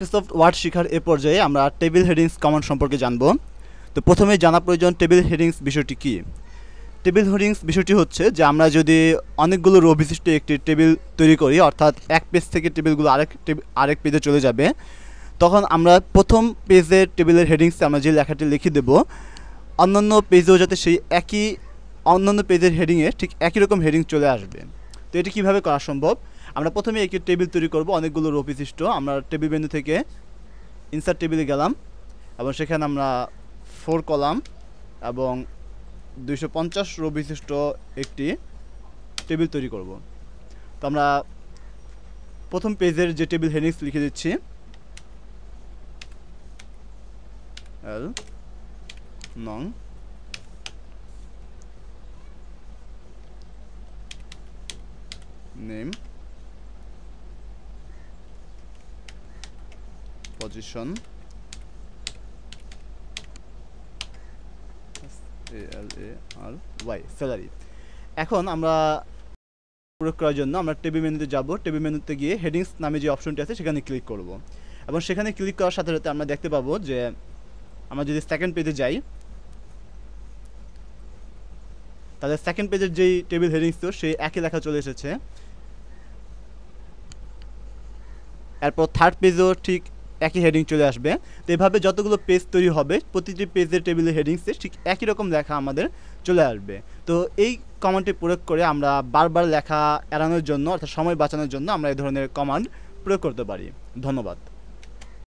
Microsoft word শেখার এ পর্যায়ে আমরা টেবিল হেডিংস কমান্ড সম্পর্কে জানব। তো প্রথমেই জানা প্রয়োজন টেবিল হেডিংস বিষয়টি কী। টেবিল হেডিংস বিষয়টি হচ্ছে যে আমরা যদি অনেকগুলো রো বিশিষ্ট একটি টেবিল তৈরি করি, অর্থাৎ এক পেজ থেকে টেবিলগুলো আরেক পেজে চলে যাবে, তখন আমরা প্রথম পেজের টেবিলের হেডিংসে আমরা যে লেখাটি লিখে দেব, অন্যান্য পেজেও যাতে সেই একই অন্যান্য পেজের হেডিংয়ে ঠিক একই রকম হেডিং চলে আসবে। তো এটি কীভাবে করা সম্ভব? আমরা প্রথমে একটি টেবিল তৈরি করব অনেকগুলো রো বিশিষ্ট। আমরা টেবিল মেনু থেকে ইনসার্ট টেবিলে গেলাম এবং সেখানে আমরা 4 কলাম এবং 250 রো বিশিষ্ট একটি টেবিল তৈরি করব। তো আমরা প্রথম পেজের যে টেবিল হেডিংস লিখে দিচ্ছি, এল নং নেম পজিশন ALARY স্যালারি। এখন আমরা প্রয়োগ করার জন্য আমরা টেবিল মেনুতে যাব। টেবিল মেনুতে গিয়ে হেডিংস নামে যে অপশনটি আছে সেখানে ক্লিক করব এবং সেখানে ক্লিক করার সাথে সাথে আমরা দেখতে পাবো যে আমরা যদি সেকেন্ড পেজে যাই, তাহলে সেকেন্ড পেজের যেই টেবিল হেডিংস ছিল সেই একই লেখা চলে এসেছে। এরপর থার্ড পেজেও ঠিক একই হেডিং চলে আসবে। তো এভাবে যতগুলো পেজ তৈরি হবে প্রতিটি পেজের টেবিলের হেডিংসে ঠিক একই রকম লেখা আমাদের চলে আসবে। তো এই কমান্ডটি প্রয়োগ করে আমরা বারবার লেখা এড়ানোর জন্য, অর্থাৎ সময় বাঁচানোর জন্য আমরা এই ধরনের কমান্ড প্রয়োগ করতে পারি। ধন্যবাদ।